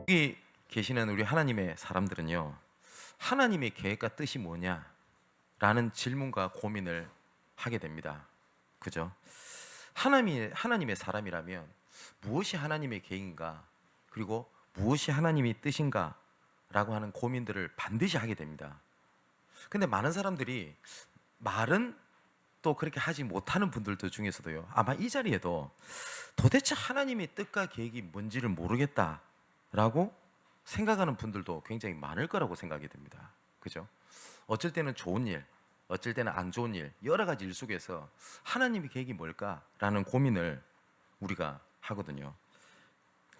여기 계시는 우리 하나님의 사람들은요, 하나님의 계획과 뜻이 뭐냐라는 질문과 고민을 하게 됩니다. 그죠? 하나님의 사람이라면 무엇이 하나님의 계획인가, 그리고 무엇이 하나님의 뜻인가 라고 하는 고민들을 반드시 하게 됩니다. 근데 많은 사람들이 말은 또 그렇게 하지 못하는 분들도 중에서도요, 아마 이 자리에도 도대체 하나님의 뜻과 계획이 뭔지를 모르겠다라고 생각하는 분들도 굉장히 많을 거라고 생각이 됩니다. 그죠? 어쩔 때는 좋은 일, 어쩔 때는 안 좋은 일, 여러 가지 일 속에서 하나님의 계획이 뭘까라는 고민을 우리가 하거든요.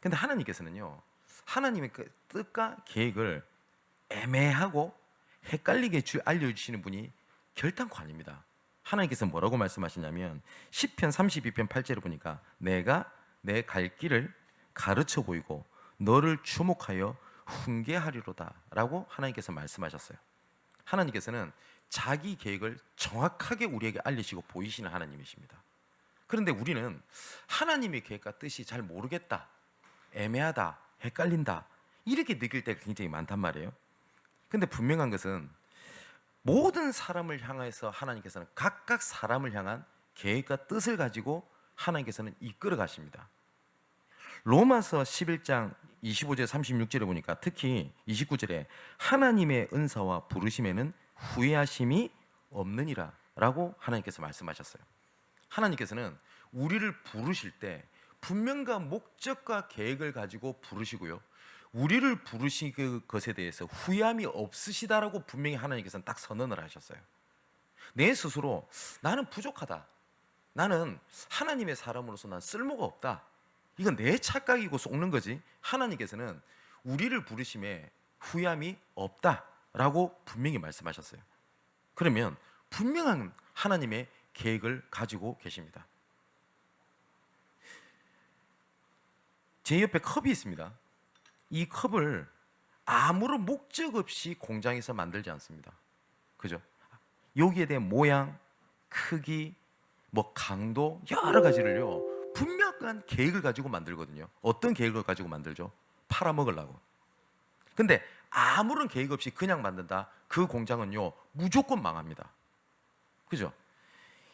근데 하나님께서는요, 하나님의 그 뜻과 계획을 애매하고 헷갈리게 알려주시는 분이 결단코 아닙니다. 하나님께서 뭐라고 말씀하시냐면 시편 32편 8절을 보니까 내가 내 갈 길을 가르쳐 보이고 너를 주목하여 훈계하리로다 라고 하나님께서 말씀하셨어요. 하나님께서는 자기 계획을 정확하게 우리에게 알리시고 보이시는 하나님이십니다. 그런데 우리는 하나님의 계획과 뜻이 잘 모르겠다, 애매하다, 헷갈린다 이렇게 느낄 때가 굉장히 많단 말이에요. 근데 분명한 것은 모든 사람을 향해서 하나님께서는 각각 사람을 향한 계획과 뜻을 가지고 하나님께서는 이끌어 가십니다. 로마서 11장 25절 36절에 보니까 특히 29절에 하나님의 은사와 부르심에는 후회하심이 없느니라 라고 하나님께서 말씀하셨어요. 하나님께서는 우리를 부르실 때 분명과 목적과 계획을 가지고 부르시고요, 우리를 부르신 그 것에 대해서 후회함이 없으시다라고 분명히 하나님께서는 딱 선언을 하셨어요. 내 스스로 나는 부족하다, 나는 하나님의 사람으로서 난 쓸모가 없다, 이건 내 착각이고 속는 거지, 하나님께서는 우리를 부르심에 후회함이 없다라고 분명히 말씀하셨어요. 그러면 분명한 하나님의 계획을 가지고 계십니다. 제 옆에 컵이 있습니다. 이 컵을 아무런 목적 없이 공장에서 만들지 않습니다. 그죠? 여기에 대한 모양, 크기, 강도 여러 가지를요 분명한 계획을 가지고 만들거든요. 어떤 계획을 가지고 만들죠? 팔아먹으려고. 근데 아무런 계획 없이 그냥 만든다, 그 공장은요 무조건 망합니다. 그죠?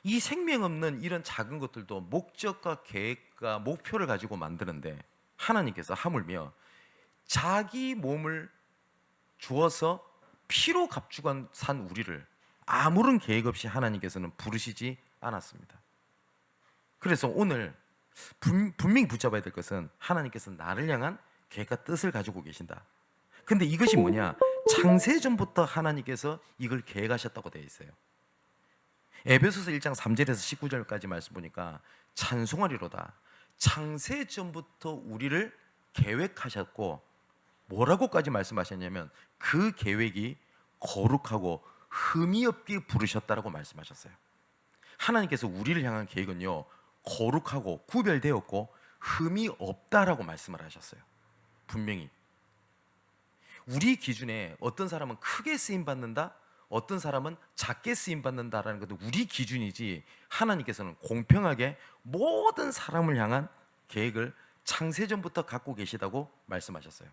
이 생명 없는 이런 작은 것들도 목적과 계획과 목표를 가지고 만드는데 하나님께서 하물며 자기 몸을 주어서 피로 값주고 산 우리를 아무런 계획 없이 하나님께서는 부르시지 않았습니다. 그래서 오늘 분명히 붙잡아야 될 것은 하나님께서 나를 향한 계획과 뜻을 가지고 계신다. 근데 이것이 뭐냐? 창세전부터 하나님께서 이걸 계획하셨다고 되어 있어요. 에베소서 1장 3절에서 19절까지 말씀 보니까 찬송하리로다, 창세전부터 우리를 계획하셨고 뭐라고까지 말씀하셨냐면 그 계획이 거룩하고 흠이 없게 부르셨다라고 말씀하셨어요. 하나님께서 우리를 향한 계획은요 거룩하고 구별되었고 흠이 없다라고 말씀을 하셨어요. 분명히 우리 기준에 어떤 사람은 크게 쓰임받는다, 어떤 사람은 작게 쓰임받는다라는 것도 우리 기준이지, 하나님께서는 공평하게 모든 사람을 향한 계획을 창세전부터 갖고 계시다고 말씀하셨어요.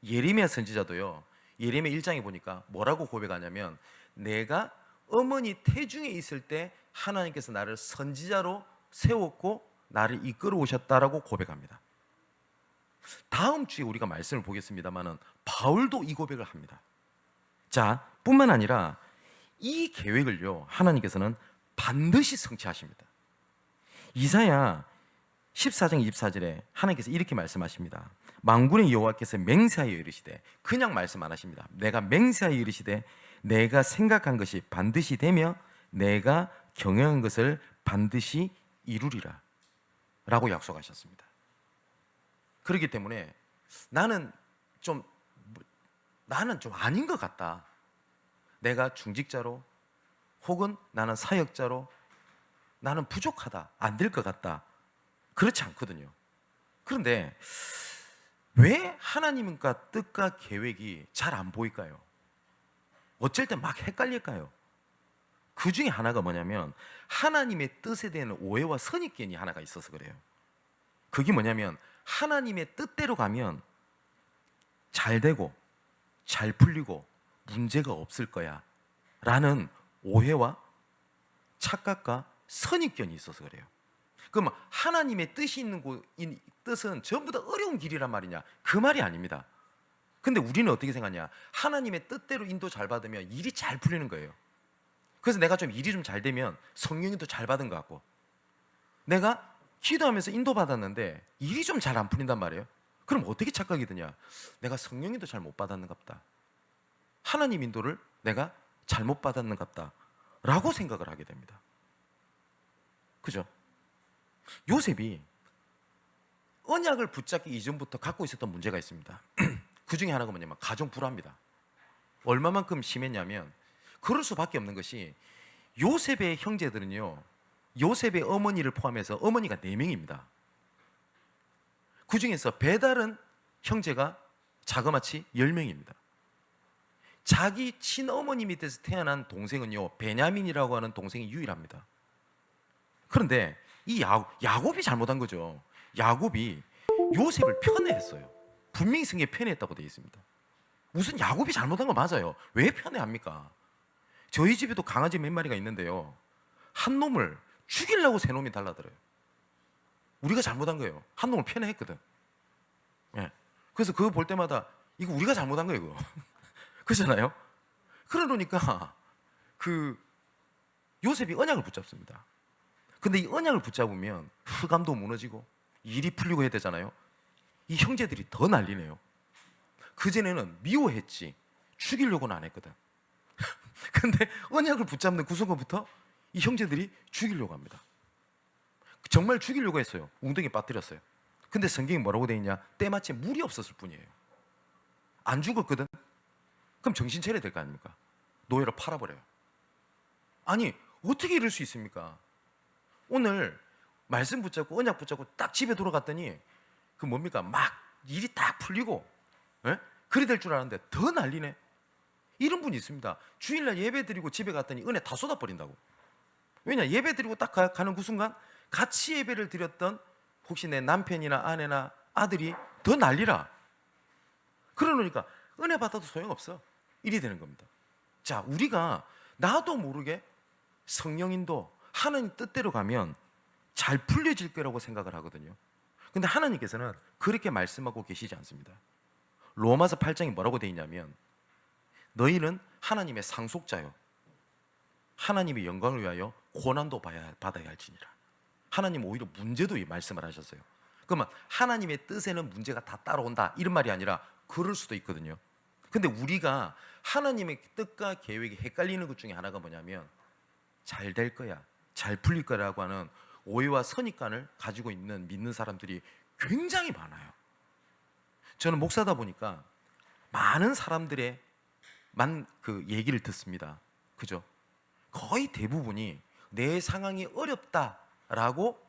예레미야 선지자도요, 예레미야 1장에 보니까 뭐라고 고백하냐면 내가 어머니 태중에 있을 때 하나님께서 나를 선지자로 세웠고 나를 이끌어 오셨다라고 고백합니다. 다음 주에 우리가 말씀을 보겠습니다만은 바울도 이 고백을 합니다. 자, 뿐만 아니라 이 계획을요 하나님께서는 반드시 성취하십니다. 이사야 14장 24절에 하나님께서 이렇게 말씀하십니다. 만군의 여호와께서 맹세하여 이르시되, 그냥 말씀 안 하십니다. 내가 맹세하여 이르시되 내가 생각한 것이 반드시 되며 내가 경영한 것을 반드시 이루리라 라고 약속하셨습니다. 그렇기 때문에 나는 좀 아닌 것 같다, 내가 중직자로 혹은 나는 사역자로 나는 부족하다, 안 될 것 같다, 그렇지 않거든요. 그런데 왜 하나님과 뜻과 계획이 잘 안 보일까요? 어쩔 때 막 헷갈릴까요? 그 중에 하나가 뭐냐면 하나님의 뜻에 대한 오해와 선입견이 하나가 있어서 그래요. 그게 뭐냐면 하나님의 뜻대로 가면 잘 되고 잘 풀리고 문제가 없을 거야 라는 오해와 착각과 선입견이 있어서 그래요. 그럼 하나님의 뜻이 있는 이 뜻은 전부 다 어려운 길이란 말이냐? 그 말이 아닙니다. 근데 우리는 어떻게 생각하냐? 하나님의 뜻대로 인도 잘 받으면 일이 잘 풀리는 거예요. 그래서 내가 좀 일이 좀 잘 되면 성령이 더 잘 받은 것 같고, 내가 기도하면서 인도 받았는데 일이 좀 잘 안 풀린단 말이에요. 그럼 어떻게 착각이 드냐? 내가 성령이 더 잘 못 받았는갑다. 하나님 인도를 내가 잘못 받았는갑다 라고 생각을 하게 됩니다. 그죠? 요셉이 언약을 붙잡기 이전부터 갖고 있었던 문제가 있습니다. 그 중에 하나가 뭐냐면 가정 불화입니다. 얼마만큼 심했냐면, 그럴 수밖에 없는 것이 요셉의 형제들은요, 요셉의 어머니를 포함해서 어머니가 4명입니다. 그 중에서 배달은 형제가 자그마치 10명입니다. 자기 친어머니 밑에서 태어난 동생은요, 베냐민이라고 하는 동생이 유일합니다. 그런데 이 야곱이 잘못한 거죠. 야곱이 요셉을 편애했어요. 분명히 성경에 편애했다고 되어 있습니다. 무슨 야곱이 잘못한 거 맞아요. 왜 편애합니까? 저희 집에도 강아지 몇 마리가 있는데요, 한 놈을 죽이려고 세 놈이 달라들어요. 우리가 잘못한 거예요. 한 놈을 편애했거든. 예. 그래서 그거 볼 때마다 이거 우리가 잘못한 거예요, 이거. 그렇잖아요? 그러니까 그 요셉이 언약을 붙잡습니다. 근데 이 언약을 붙잡으면 흑암도 무너지고 일이 풀리고 해야 되잖아요. 이 형제들이 더 난리네요. 그전에는 미워했지 죽이려고는 안 했거든. 근데 언약을 붙잡는 그 순간부터 이 형제들이 죽이려고 합니다. 정말 죽이려고 했어요. 웅덩이에 빠뜨렸어요. 근데 성경이 뭐라고 되어 있냐? 때마침 물이 없었을 뿐이에요. 안 죽었거든? 그럼 정신 차려야 될 거 아닙니까? 노예로 팔아버려요. 아니, 어떻게 이럴 수 있습니까? 오늘 말씀 붙잡고 언약 붙잡고 딱 집에 돌아갔더니 그 뭡니까? 막 일이 딱 풀리고, 예? 그리 될 줄 알았는데 더 난리네. 이런 분이 있습니다. 주일날 예배 드리고 집에 갔더니 은혜 다 쏟아버린다고. 왜냐? 예배 드리고 딱 가는 그 순간 같이 예배를 드렸던 혹시 내 남편이나 아내나 아들이 더 난리라. 그러니까 은혜 받아도 소용없어. 일이 되는 겁니다. 자, 우리가 나도 모르게 성령인도 하나님 뜻대로 가면 잘 풀려질 거라고 생각을 하거든요. 근데 하나님께서는 그렇게 말씀하고 계시지 않습니다. 로마서 8장이 뭐라고 되어 있냐면, 너희는 하나님의 상속자요, 하나님의 영광을 위하여 고난도 받아야 할지니라. 하나님 오히려 문제도 이 말씀을 하셨어요. 그러면 하나님의 뜻에는 문제가 다 따라온다 이런 말이 아니라 그럴 수도 있거든요. 근데 우리가 하나님의 뜻과 계획이 헷갈리는 것 중에 하나가 뭐냐면, 잘 될 거야, 잘 풀릴 거라고 하는 오해와 선입관을 가지고 있는 믿는 사람들이 굉장히 많아요. 저는 목사다 보니까 많은 사람들의 그 얘기를 듣습니다. 그죠? 거의 대부분이 내 상황이 어렵다라고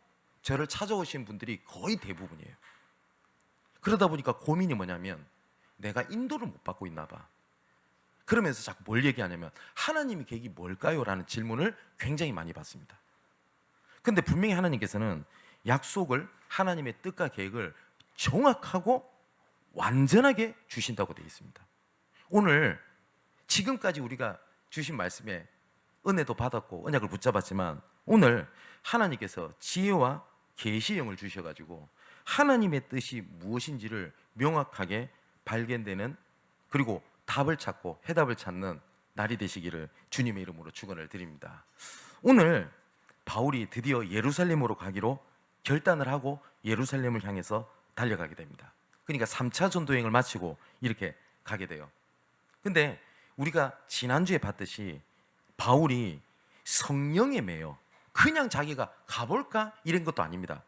저를 찾아오신 분들이 거의 대부분이에요. 그러다 보니까 고민이 뭐냐면, 내가 인도를 못 받고 있나 봐. 그러면서 자꾸 뭘 얘기하냐면, 하나님의 계획이 뭘까요? 라는 질문을 굉장히 많이 받습니다. 근데 분명히 하나님께서는 약속을, 하나님의 뜻과 계획을 정확하고 완전하게 주신다고 되어 있습니다. 오늘 지금까지 우리가 주신 말씀에 은혜도 받았고 언약을 붙잡았지만, 오늘 하나님께서 지혜와 계시의 영을 주셔가지고 하나님의 뜻이 무엇인지를 명확하게 발견되는, 그리고 답을 찾고 해답을 찾는 날이 되시기를 주님의 이름으로 축원을 드립니다. 오늘 바울이 드디어 예루살렘으로 가기로 결단을 하고 예루살렘을 향해서 달려가게 됩니다. 그러니까 3차 전도여행을 마치고 이렇게 가게 돼요. 근데 우리가 지난주에 봤듯이 바울이 성령에 매여 그냥 자기가 가볼까 이런 것도 아닙니다.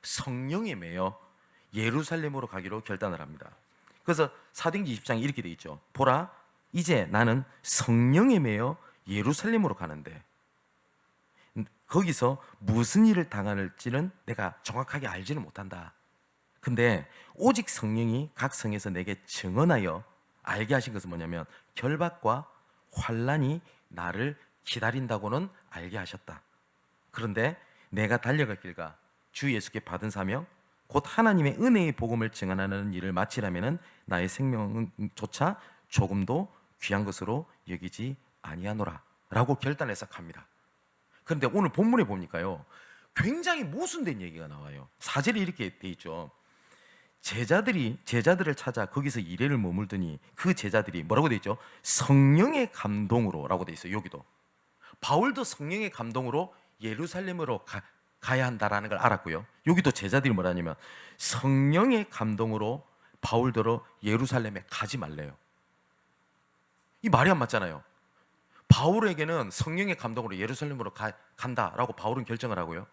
성령에 매여 예루살렘으로 가기로 결단을 합니다. 그래서 사도행전 20장에 이렇게 돼 있죠. 보라, 이제 나는 성령에 매여 예루살렘으로 가는데 거기서 무슨 일을 당할지는 내가 정확하게 알지는 못한다. 근데 오직 성령이 각 성에서 내게 증언하여 알게 하신 것은 뭐냐면, 결박과 환난이 나를 기다린다고는 알게 하셨다. 그런데 내가 달려갈 길과 주 예수께 받은 사명 곧 하나님의 은혜의 복음을 증언하는 일을 마치려면은 나의 생명조차 조금도 귀한 것으로 여기지 아니하노라 라고 결단해서 갑니다. 그런데 오늘 본문에 보니까요, 굉장히 모순된 얘기가 나와요. 4절에 이렇게 돼 있죠. 제자들을 찾아 거기서 이래를 머물더니 그 제자들이 뭐라고 돼 있죠? 성령의 감동으로라고 돼 있어요. 여기도 바울도 성령의 감동으로 예루살렘으로 가야 한다라는 걸 알았고요. 여기도 제자들이 뭐라냐면 성령의 감동으로 바울더러 예루살렘에 가지 말래요. 이 말이 안 맞잖아요. 바울에게는 성령의 감동으로 예루살렘으로 간다라고 바울은 결정을 하고요.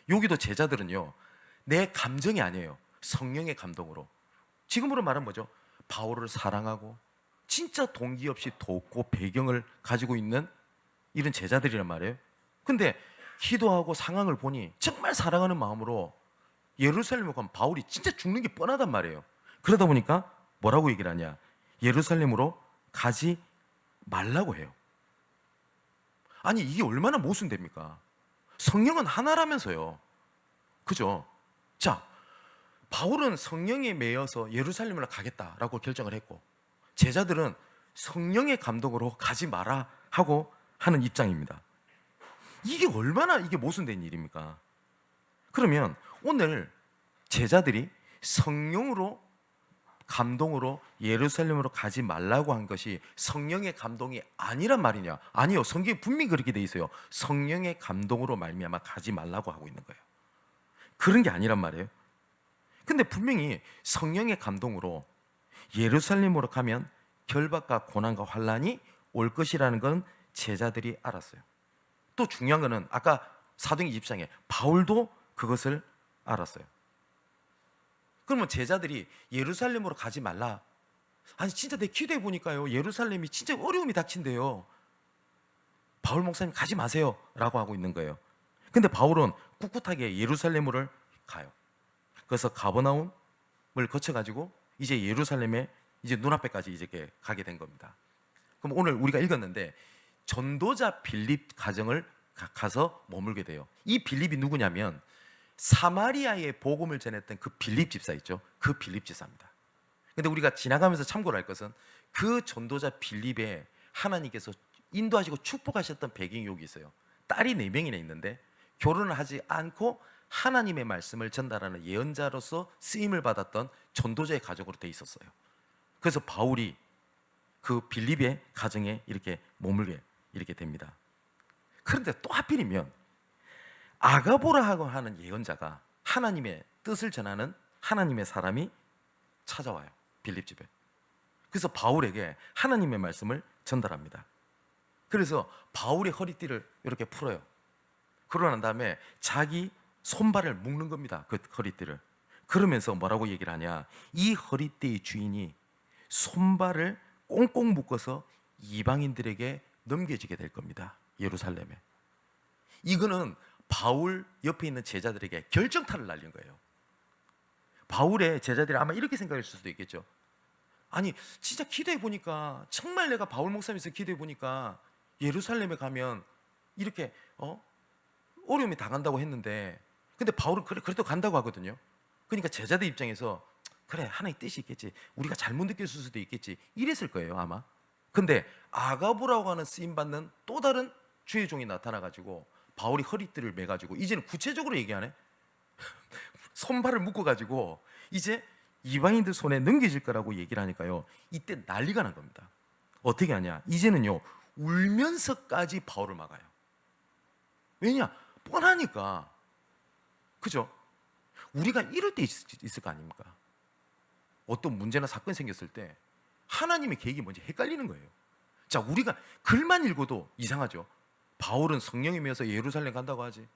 여기도 제자들은요, 내 감정이 아니에요. 성령의 감동으로. 지금으로 말하면 뭐죠? 바울을 사랑하고 진짜 동기 없이 돕고 배경을 가지고 있는 이런 제자들이란 말이에요. 근데 기도하고 상황을 보니 정말 사랑하는 마음으로 예루살렘에 가면 바울이 진짜 죽는 게 뻔하단 말이에요. 그러다 보니까 뭐라고 얘기를 하냐? 예루살렘으로 가지 말라고 해요. 아니, 이게 얼마나 모순됩니까? 성령은 하나라면서요. 그죠? 자, 바울은 성령에 매여서 예루살렘으로 가겠다라고 결정을 했고, 제자들은 성령의 감동으로 가지 마라 하고 하는 입장입니다. 이게 얼마나 이게 모순된 일입니까? 그러면 오늘 제자들이 성령으로 감동으로 예루살렘으로 가지 말라고 한 것이 성령의 감동이 아니란 말이냐? 아니요, 성경에 분명히 그렇게 돼 있어요. 성령의 감동으로 말미암아 가지 말라고 하고 있는 거예요. 그런 게 아니란 말이에요. 근데 분명히 성령의 감동으로 예루살렘으로 가면 결박과 고난과 환난이 올 것이라는 건 제자들이 알았어요. 또 중요한 거는 아까 사도행전 20장에 바울도 그것을 알았어요. 그러면 제자들이 예루살렘으로 가지 말라. 아니, 진짜 내 기도해 보니까요, 예루살렘이 진짜 어려움이 닥친대요. 바울 목사님 가지 마세요 라고 하고 있는 거예요. 근데 바울은 꿋꿋하게 예루살렘으로 가요. 그래서 가버나움을 거쳐가지고 이제 예루살렘에 이제 눈앞에까지 이제 가게 된 겁니다. 그럼 오늘 우리가 읽었는데 전도자 빌립 가정을 가서 머물게 돼요. 이 빌립이 누구냐면 사마리아의 복음을 전했던 그 빌립 집사 있죠. 그 빌립 집사입니다. 근데 우리가 지나가면서 참고를 할 것은 그 전도자 빌립에 하나님께서 인도하시고 축복하셨던 배경이 여기 있어요. 딸이 4명이나 있는데 결혼을 하지 않고 하나님의 말씀을 전달하는 예언자로서 쓰임을 받았던 전도자의 가족으로 돼 있었어요. 그래서 바울이 그 빌립의 가정에 이렇게 머물게 이렇게 됩니다. 그런데 또 하필이면 아가보라고 하는 예언자가 하나님의 뜻을 전하는 하나님의 사람이 찾아와요. 빌립 집에. 그래서 바울에게 하나님의 말씀을 전달합니다. 그래서 바울의 허리띠를 이렇게 풀어요. 그러고 난 다음에 자기 손발을 묶는 겁니다. 그 허리띠를. 그러면서 뭐라고 얘기를 하냐? 이 허리띠의 주인이 손발을 꽁꽁 묶어서 이방인들에게 넘겨지게 될 겁니다. 예루살렘에. 이거는 바울 옆에 있는 제자들에게 결정타를 날린 거예요. 바울의 제자들이 아마 이렇게 생각했을 수도 있겠죠. 아니, 진짜 기도해 보니까, 정말 내가 바울 목사님에서 기도해 보니까 예루살렘에 가면 이렇게 어려움이 당한다고 했는데, 근데 바울은 그래도 간다고 하거든요. 그러니까 제자들 입장에서 그래, 하나의 뜻이 있겠지, 우리가 잘못 느꼈을 수도 있겠지, 이랬을 거예요 아마. 근데 아가보라고 하는 쓰임받는 또 다른 주의 종이 나타나가지고 바울이 허리띠를 매가지고 이제는 구체적으로 얘기하네. 손발을 묶어가지고 이제 이방인들 손에 넘겨질 거라고 얘기를 하니까요, 이때 난리가 난 겁니다. 어떻게 하냐? 이제는요, 울면서까지 바울을 막아요. 왜냐? 뻔하니까. 그죠? 우리가 이럴 때 있을 거 아닙니까? 어떤 문제나 사건이 생겼을 때 하나님의 계획이 뭔지 헷갈리는 거예요. 자, 우리가 글만 읽어도 이상하죠. 바울은 성령에 매여서 예루살렘 간다고 하지,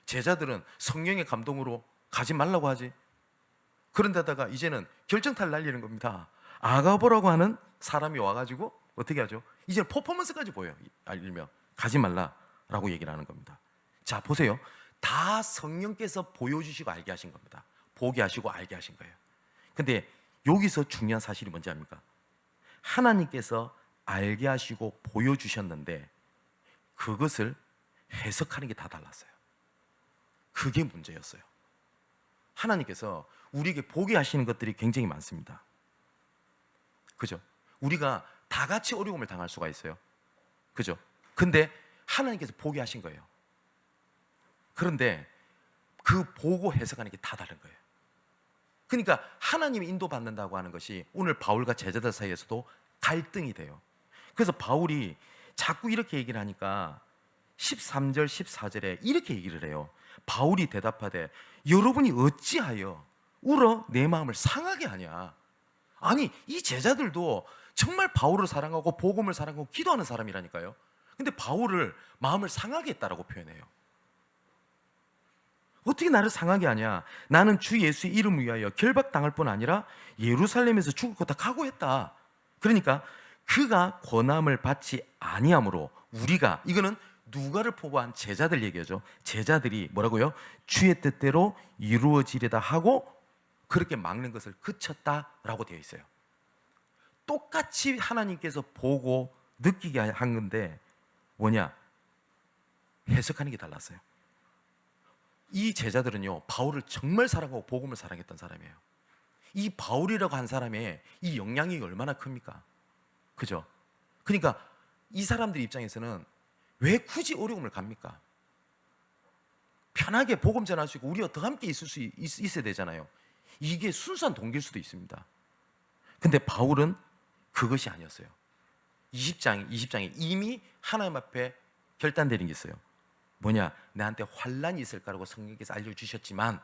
제자들은 성령의 감동으로 가지 말라고 하지. 그런데다가 이제는 결정타를 날리는 겁니다. 아가보라고 하는 사람이 와가지고 어떻게 하죠? 이제 퍼포먼스까지 보여요. 알면 가지 말라라고 얘기를 하는 겁니다. 자, 보세요. 다 성령께서 보여주시고 알게 하신 겁니다. 보게 하시고 알게 하신 거예요. 근데 여기서 중요한 사실이 뭔지 압니까? 하나님께서 알게 하시고 보여주셨는데 그것을 해석하는 게 다 달랐어요. 그게 문제였어요. 하나님께서 우리에게 보게 하시는 것들이 굉장히 많습니다. 그죠? 우리가 다 같이 어려움을 당할 수가 있어요. 그죠? 근데 하나님께서 보게 하신 거예요. 그런데 그 보고 해석하는 게 다 다른 거예요. 그러니까 하나님이 인도받는다고 하는 것이 오늘 바울과 제자들 사이에서도 갈등이 돼요. 그래서 바울이 자꾸 이렇게 얘기를 하니까 13절 14절에 이렇게 얘기를 해요. 바울이 대답하되 여러분이 어찌하여 울어 내 마음을 상하게 하냐. 아니 이 제자들도 정말 바울을 사랑하고 복음을 사랑하고 기도하는 사람이라니까요. 근데 바울을 마음을 상하게 했다라고 표현해요. 어떻게 나를 상하게 하냐. 나는 주 예수의 이름을 위하여 결박당할 뿐 아니라 예루살렘에서 죽을 것 다 각오했다. 그러니까 그가 권함을 받지 아니하므로 우리가, 이거는 누가를 포함한 제자들 얘기하죠. 제자들이 뭐라고요? 주의 뜻대로 이루어지려다 하고 그렇게 막는 것을 그쳤다라고 되어 있어요. 똑같이 하나님께서 보고 느끼게 한 건데 뭐냐? 해석하는 게 달랐어요. 이 제자들은요, 바울을 정말 사랑하고 복음을 사랑했던 사람이에요. 이 바울이라고 한 사람의 이 영향력이 얼마나 큽니까? 그죠? 그러니까 이 사람들 입장에서는 왜 굳이 어려움을 갑니까? 편하게 복음 전할 수 있고 우리가 더 함께 있어야 되잖아요. 이게 순수한 동기일 수도 있습니다. 근데 바울은 그것이 아니었어요. 20장에 이미 하나님 앞에 결단되는 게 있어요. 뭐냐? 나한테 환난이 있을 거라고 성령께서 알려주셨지만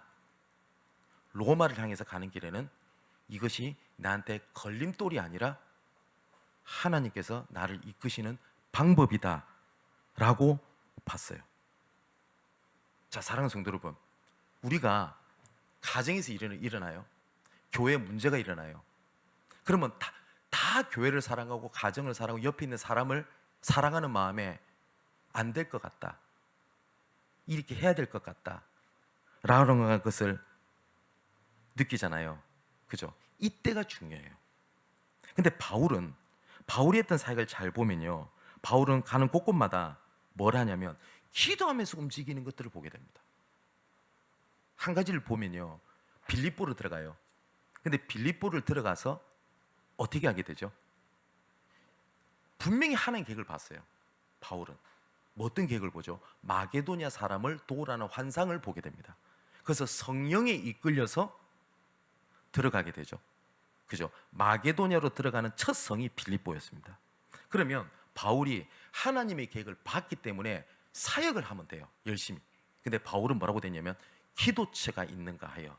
로마를 향해서 가는 길에는 이것이 나한테 걸림돌이 아니라 하나님께서 나를 이끄시는 방법이다 라고 봤어요. 자, 사랑하는 성도 여러분, 우리가 가정에서 일어나요. 교회에 문제가 일어나요. 그러면 다 교회를 사랑하고 가정을 사랑하고 옆에 있는 사람을 사랑하는 마음에 안 될 것 같다, 이렇게 해야 될 것 같다 라는 것을 느끼잖아요. 그죠? 이때가 중요해요. 근데 바울이 했던 사역을 잘 보면요, 바울은 가는 곳곳마다 뭘 하냐면 기도하면서 움직이는 것들을 보게 됩니다. 한 가지를 보면요, 빌립보로 들어가요. 근데 빌립보를 들어가서 어떻게 하게 되죠? 분명히 하나님 계획을 봤어요. 바울은 뭐 어떤 계획을 보죠? 마게도냐 사람을 도우라는 환상을 보게 됩니다. 그래서 성령에 이끌려서 들어가게 되죠. 그죠? 마게도냐로 들어가는 첫 성이 빌립보였습니다. 그러면 바울이 하나님의 계획을 봤기 때문에 사역을 하면 돼요, 열심히. 근데 바울은 뭐라고 되냐면 기도처가 있는가 하여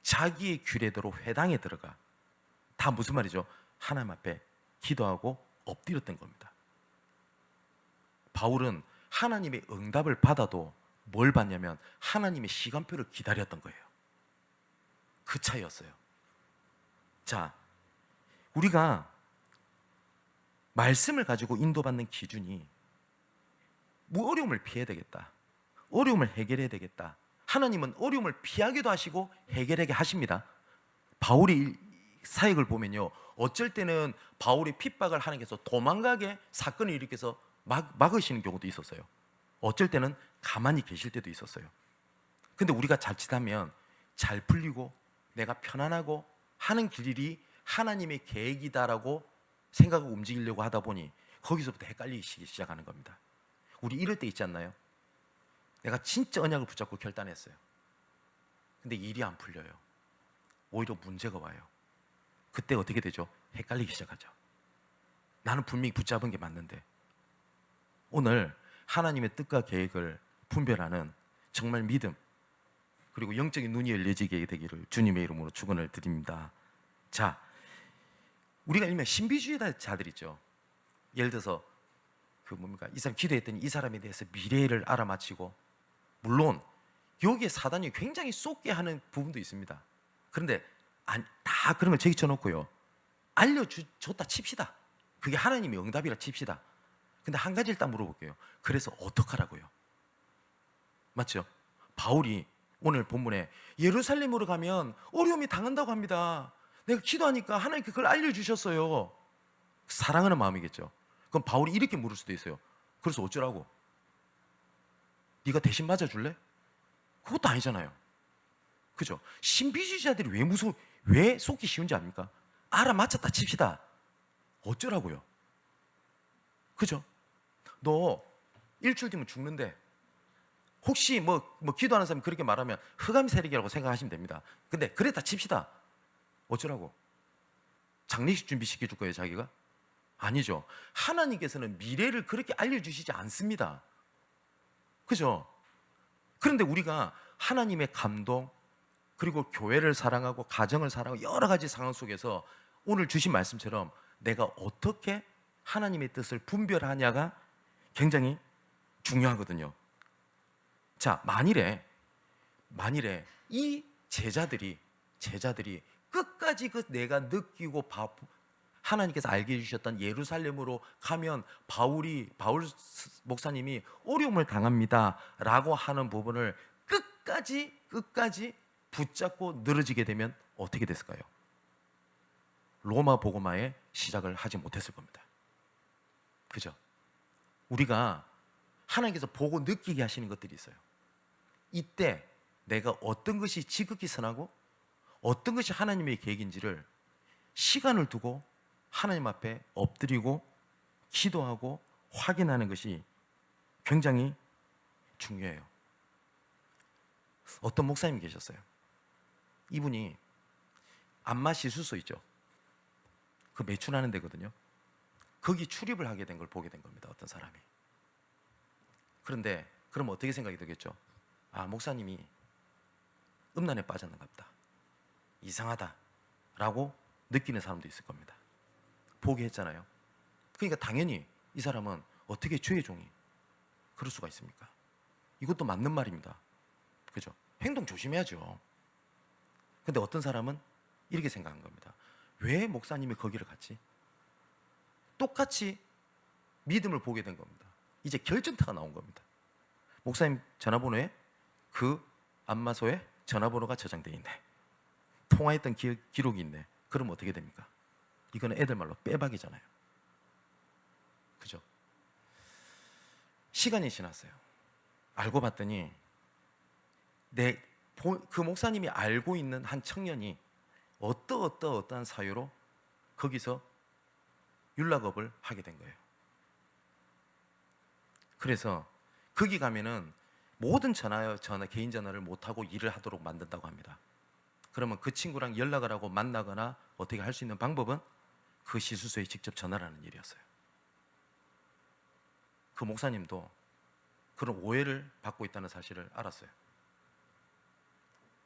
자기의 규례대로 회당에 들어가. 다 무슨 말이죠? 하나님 앞에 기도하고 엎드렸던 겁니다. 바울은 하나님의 응답을 받아도 뭘 받냐면 하나님의 시간표를 기다렸던 거예요. 그 차이였어요. 자, 우리가 말씀을 가지고 인도받는 기준이 뭐 어려움을 피해야 되겠다, 어려움을 해결해야 되겠다. 하나님은 어려움을 피하기도 하시고 해결하게 하십니다. 바울의 사역을 보면요, 어쩔 때는 바울의 핍박을 하나님께서 도망가게 사건을 일으켜서 막으시는 경우도 있었어요. 어쩔 때는 가만히 계실 때도 있었어요. 근데 우리가 자칫하면 잘 풀리고 내가 편안하고 하는 길이 하나님의 계획이다라고 생각하고 움직이려고 하다 보니 거기서부터 헷갈리기 시작하는 겁니다. 우리 이럴 때 있지 않나요? 내가 진짜 언약을 붙잡고 결단했어요. 근데 일이 안 풀려요. 오히려 문제가 와요. 그때 어떻게 되죠? 헷갈리기 시작하죠. 나는 분명히 붙잡은 게 맞는데. 오늘 하나님의 뜻과 계획을 분별하는 정말 믿음, 그리고 영적인 눈이 열려지게 되기를 주님의 이름으로 축원을 드립니다. 자, 우리가 일명 신비주의자들 있죠. 예를 들어서 이 사람 기도했더니 이 사람에 대해서 미래를 알아맞히고, 물론 여기에 사단이 굉장히 쏟게 하는 부분도 있습니다. 그런데 다 그런 걸 제기쳐놓고요, 알려줬다 칩시다. 그게 하나님의 응답이라 칩시다. 근데 한 가지를 딱 물어볼게요. 그래서 어떡하라고요? 맞죠? 바울이 오늘 본문에 예루살렘으로 가면 어려움이 당한다고 합니다. 내가 기도하니까 하나님께 그걸 알려주셨어요. 사랑하는 마음이겠죠. 그럼 바울이 이렇게 물을 수도 있어요. 그래서 어쩌라고? 네가 대신 맞아줄래? 그것도 아니잖아요. 그죠? 신비주의자들이 왜 속기 쉬운지 압니까? 알아맞혔다 칩시다. 어쩌라고요? 그죠? 너 일주일 뒤면 죽는데 혹시 뭐 기도하는 사람이 그렇게 말하면 흑암 세력이라고 생각하시면 됩니다. 근데 그랬다 칩시다. 어쩌라고? 장례식 준비시켜 줄 거예요, 자기가? 아니죠. 하나님께서는 미래를 그렇게 알려주시지 않습니다. 그죠? 그런데 우리가 하나님의 감동, 그리고 교회를 사랑하고 가정을 사랑하고 여러 가지 상황 속에서 오늘 주신 말씀처럼 내가 어떻게 하나님의 뜻을 분별하냐가 굉장히 중요하거든요. 자, 만일에 이 제자들이 끝까지 그 내가 느끼고 하나님께서 알게 해주셨던 예루살렘으로 가면 바울 목사님이 어려움을 당합니다라고 하는 부분을 끝까지 붙잡고 늘어지게 되면 어떻게 됐을까요? 로마 복음화의 시작을 하지 못했을 겁니다. 그죠? 우리가 하나님께서 보고 느끼게 하시는 것들이 있어요. 이때 내가 어떤 것이 지극히 선하고 어떤 것이 하나님의 계획인지를 시간을 두고 하나님 앞에 엎드리고 기도하고 확인하는 것이 굉장히 중요해요. 어떤 목사님이 계셨어요. 이분이 안마 시술소 있죠. 그 매출하는 데거든요. 거기 출입을 하게 된 걸 보게 된 겁니다. 어떤 사람이. 그런데 그럼 어떻게 생각이 들겠죠? 아, 목사님이 음란에 빠졌는가 보다. 이상하다라고 느끼는 사람도 있을 겁니다. 포기했잖아요. 그러니까 당연히 이 사람은 어떻게 죄의 종이 그럴 수가 있습니까? 이것도 맞는 말입니다. 그죠? 행동 조심해야죠. 근데 어떤 사람은 이렇게 생각한 겁니다. 왜 목사님이 거기를 갔지? 똑같이 믿음을 보게 된 겁니다. 이제 결정타가 나온 겁니다. 목사님 전화번호에 그 안마소에 전화번호가 저장되어 있네. 통화했던 기록이 있네. 그럼 어떻게 됩니까? 이거는 애들 말로 빼박이잖아요. 그죠? 시간이 지났어요. 알고 봤더니 그 목사님이 알고 있는 한 청년이 어떠한 사유로 거기서 윤락업을 하게 된 거예요. 그래서 거기 가면은 모든 개인 전화를 못하고 일을 하도록 만든다고 합니다. 그러면 그 친구랑 연락을 하고 만나거나 어떻게 할 수 있는 방법은 그 시술소에 직접 전화를 하는 일이었어요. 그 목사님도 그런 오해를 받고 있다는 사실을 알았어요.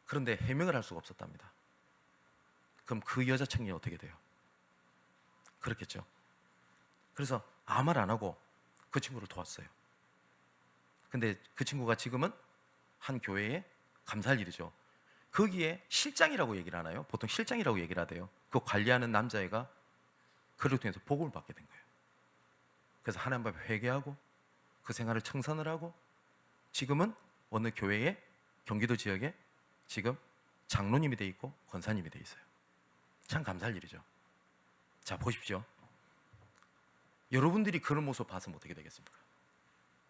그런데 해명을 할 수가 없었답니다. 그럼 그 여자 청년이 어떻게 돼요? 그렇겠죠. 그래서 아무 말 안 하고 그 친구를 도왔어요. 근데 그 친구가 지금은 한 교회에 감사할 일이죠. 거기에 실장이라고 얘기를 하나요? 보통 실장이라고 얘기를 하대요. 그 관리하는 남자애가 그를 통해서 복음을 받게 된 거예요. 그래서 하나님 앞에 회개하고 그 생활을 청산을 하고 지금은 어느 교회에 경기도 지역에 지금 장로님이 돼 있고 권사님이 돼 있어요. 참 감사할 일이죠. 자, 보십시오. 여러분들이 그런 모습 봐서 어떻게 되겠습니까?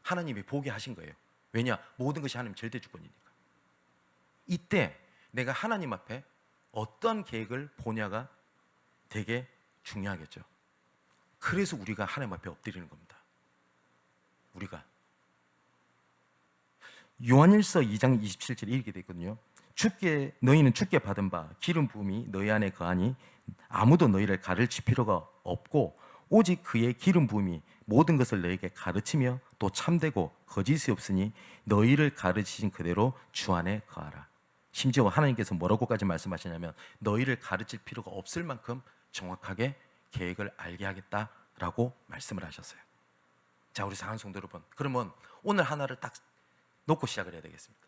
하나님이 보게 하신 거예요. 왜냐? 모든 것이 하나님 절대 주권이니까. 이때 내가 하나님 앞에 어떤 계획을 보냐가 되게 중요하겠죠. 그래서 우리가 하나님 앞에 엎드리는 겁니다. 우리가 요한일서 2장 27절에 이렇게 되어 있거든요. 너희는 주께 받은 바 기름 부음이 너희 안에 거하니 아무도 너희를 가르칠 필요가 없고 오직 그의 기름 부음이 모든 것을 너희에게 가르치며 또 참되고 거짓이 없으니 너희를 가르치신 그대로 주 안에 거하라. 심지어 하나님께서 뭐라고까지 말씀하시냐면 너희를 가르칠 필요가 없을 만큼 정확하게 계획을 알게 하겠다라고 말씀을 하셨어요. 자, 우리 사랑하는 성도 여러분, 그러면 오늘 하나를 딱 놓고 시작을 해야 되겠습니다.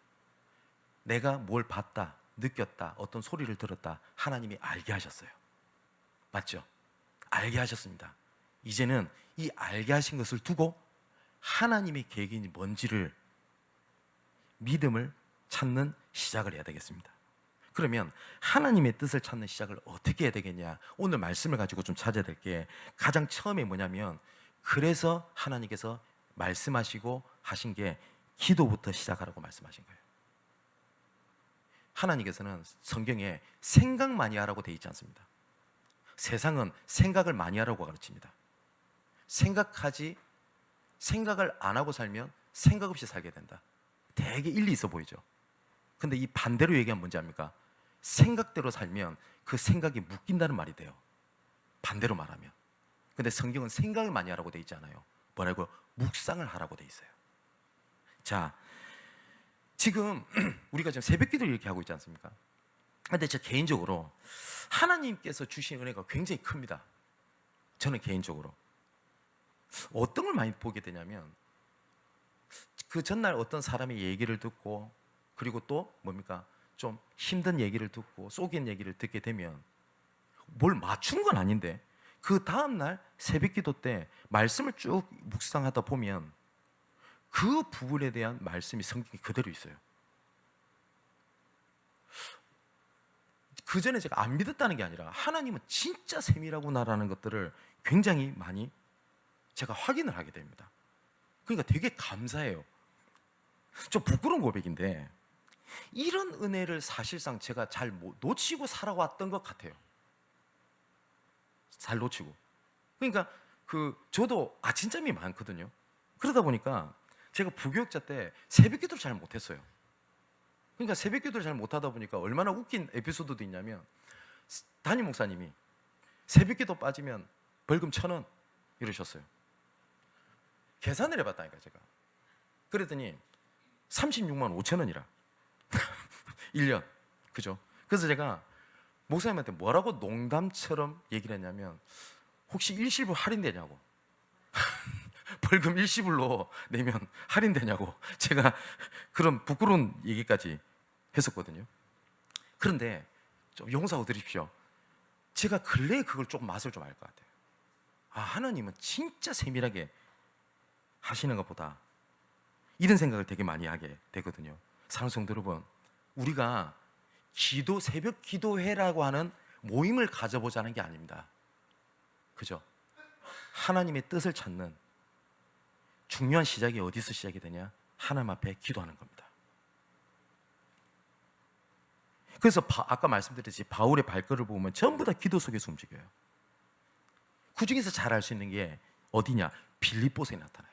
내가 뭘 봤다, 느꼈다, 어떤 소리를 들었다, 하나님이 알게 하셨어요. 맞죠? 알게 하셨습니다. 이제는 이 알게 하신 것을 두고 하나님의 계획이 뭔지를 믿음을 찾는 시작을 해야 되겠습니다. 그러면 하나님의 뜻을 찾는 시작을 어떻게 해야 되겠냐? 오늘 말씀을 가지고 좀 찾아야 될 게 가장 처음에 뭐냐면 그래서 하나님께서 말씀하시고 하신 게 기도부터 시작하라고 말씀하신 거예요. 하나님께서는 성경에 생각 많이 하라고 되어 있지 않습니다. 세상은 생각을 많이 하라고 가르칩니다. 생각을 안 하고 살면 생각 없이 살게 된다. 되게 일리 있어 보이죠. 근데 이 반대로 얘기하면 뭔지 압니까? 생각대로 살면 그 생각이 묶인다는 말이 돼요. 반대로 말하면. 근데 성경은 생각을 많이 하라고 돼 있지 않아요. 뭐라고? 묵상을 하라고 돼 있어요. 자, 지금 우리가 지금 새벽 기도를 이렇게 하고 있지 않습니까? 근데 저 개인적으로 하나님께서 주신 은혜가 굉장히 큽니다. 저는 개인적으로 어떤 걸 많이 보게 되냐면, 그 전날 어떤 사람의 얘기를 듣고, 그리고 또 뭡니까? 좀 힘든 얘기를 듣고 속인 얘기를 듣게 되면 뭘 맞춘 건 아닌데 그 다음날 새벽 기도 때 말씀을 쭉 묵상하다 보면 그 부분에 대한 말씀이 성경에 그대로 있어요. 그 전에 제가 안 믿었다는 게 아니라 하나님은 진짜 세밀하구나라는 것들을 굉장히 많이 제가 확인을 하게 됩니다. 그러니까 되게 감사해요. 좀 부끄러운 고백인데 이런 은혜를 사실상 제가 잘 놓치고 살아왔던 것 같아요. 잘 놓치고. 그러니까 저도 아침잠이 많거든요. 그러다 보니까 제가 부교육자 때 새벽 기도를 잘 못했어요. 그러니까 새벽 기도를 잘 못하다 보니까 얼마나 웃긴 에피소드도 있냐면, 담임 목사님이 새벽 기도 빠지면 벌금 1,000원 이러셨어요. 계산을 해봤다니까 제가. 그랬더니 36만 5천 원이라 1년. 그죠? 그래서 제가 목사님한테 뭐라고 농담처럼 얘기를 했냐면, 혹시 일시불 할인되냐고 벌금 일시불로 내면 할인되냐고 제가 그런 부끄러운 얘기까지 했었거든요. 그런데 좀 용서하고 드십시오. 제가 근래에 그걸 조금 맛을 좀 알 것 같아요. 하나님은 진짜 세밀하게 하시는 것보다, 이런 생각을 되게 많이 하게 되거든요. 사랑하는 성도 여러분, 우리가 새벽 기도회라고 하는 모임을 가져보자는 게 아닙니다. 그죠? 하나님의 뜻을 찾는 중요한 시작이 어디서 시작이 되냐? 하나님 앞에 기도하는 겁니다. 그래서 아까 말씀드렸듯이 바울의 발걸음을 보면 전부 다 기도 속에서 움직여요. 그 중에서 잘 알 수 있는 게 어디냐? 빌립보서에 나타나요.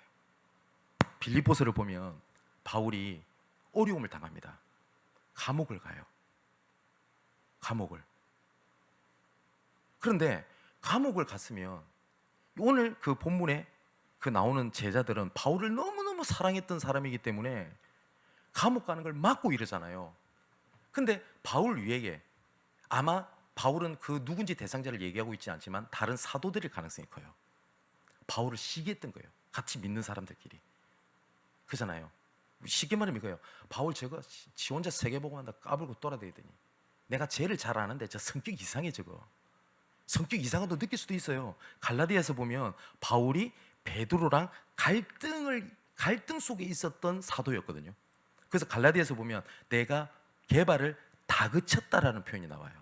빌립보서를 보면 바울이 어려움을 당합니다. 감옥을 가요. 감옥을. 그런데 감옥을 갔으면 오늘 그 본문에 나오는 제자들은 바울을 너무너무 사랑했던 사람이기 때문에 감옥 가는 걸 막고 이러잖아요. 근데 바울 위에게, 아마 바울은 그 누군지 대상자를 얘기하고 있지 않지만 다른 사도들일 가능성이 커요. 바울을 시기했던 거예요. 같이 믿는 사람들끼리. 그잖아요. 쉽게 말하면 이거예요. 바울 저거 지 혼자 세계복음한다 까불고 돌아다니더니 내가 쟤를 잘 아는데 저 성격 이상해. 저거 성격 이상한 거 느낄 수도 있어요. 갈라디아서 보면 바울이 베드로랑 갈등 속에 있었던 사도였거든요. 그래서 갈라디아서 보면 내가 게바를 다그쳤다라는 표현이 나와요.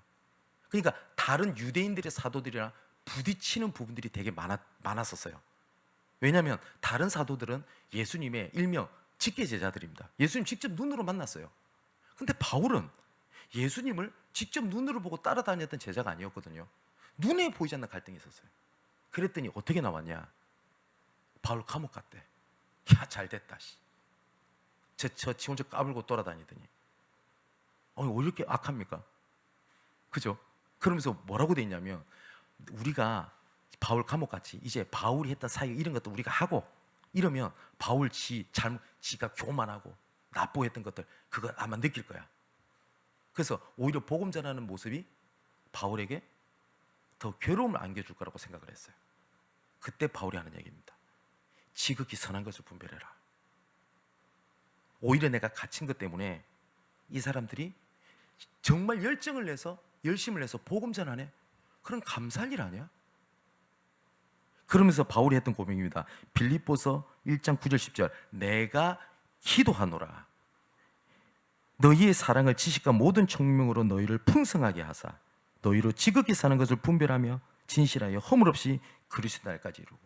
그러니까 다른 유대인들의 사도들이랑 부딪히는 부분들이 되게 많았었어요. 왜냐하면 다른 사도들은 예수님의 일명 직계 제자들입니다. 예수님 직접 눈으로 만났어요. 근데 바울은 예수님을 직접 눈으로 보고 따라다녔던 제자가 아니었거든요. 눈에 보이지 않는 갈등이 있었어요. 그랬더니 어떻게 나왔냐? 바울 감옥 갔대. 야, 잘 됐다. 저 혼자 까불고 돌아다니더니 왜 이렇게 악합니까? 그죠? 그러면서 뭐라고 돼 있냐면, 우리가 바울 감옥 같이 이제 바울이 했던 사역 이런 것도 우리가 하고 이러면 바울 지가 교만하고 나쁘했던 것들 그거 아마 느낄 거야. 그래서 오히려 복음 전하는 모습이 바울에게 더 괴로움을 안겨줄 거라고 생각을 했어요. 그때 바울이 하는 얘기입니다. 지극히 선한 것을 분별해라. 오히려 내가 갇힌 것 때문에 이 사람들이 정말 열심을 내서 복음 전하네. 그런 감사할 일 아니야? 그러면서 바울이 했던 고백입니다. 빌립보서 1장 9절 10절. 내가 기도하노라. 너희의 사랑을 지식과 모든 총명으로 너희를 풍성하게 하사 너희로 지극히 사는 것을 분별하며 진실하여 허물 없이 그리스도 날까지 이루고.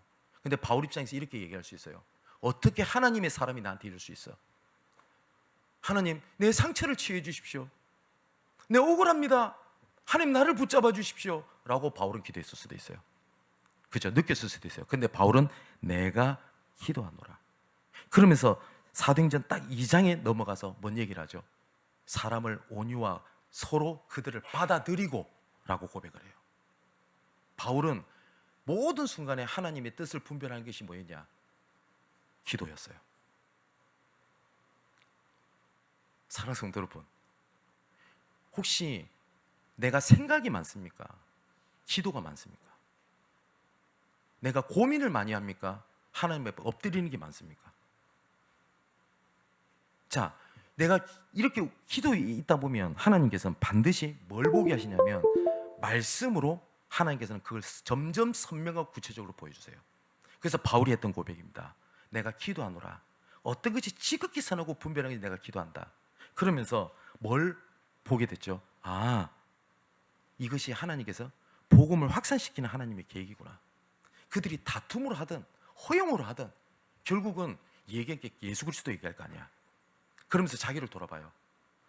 근데 바울 입장에서 이렇게 얘기할 수 있어요. 어떻게 하나님의 사람이 나한테 이럴 수 있어? 하나님, 내 상처를 치유해 주십시오. 내 억울합니다. 하나님, 나를 붙잡아 주십시오. 라고 바울은 기도했을 수도 있어요. 그죠? 느꼈을 수도 있어요. 근데 바울은 내가 기도하노라. 그러면서 사도행전 딱 2장에 넘어가서 뭔 얘기를 하죠? 사람을 온유와 서로 그들을 받아들이고 라고 고백을 해요. 바울은 모든 순간에 하나님의 뜻을 분별하는 것이 뭐였냐? 기도였어요. 사랑하는 성도 여러분, 혹시 내가 생각이 많습니까? 기도가 많습니까? 내가 고민을 많이 합니까? 하나님 앞에 엎드리는 게 많습니까? 자, 내가 이렇게 기도에 있다 보면 하나님께서는 반드시 뭘 보게 하시냐면 말씀으로 하나님께서는 그걸 점점 선명하고 구체적으로 보여주세요. 그래서 바울이 했던 고백입니다. 내가 기도하노라. 어떤 것이 지극히 선하고 분별하게 내가 기도한다. 그러면서 뭘 보게 됐죠? 아, 이것이 하나님께서 복음을 확산시키는 하나님의 계획이구나. 그들이 다툼으로 하든 허용으로 하든 결국은 얘기할 게 예수 그리스도 얘기할 거 아니야. 그러면서 자기를 돌아봐요.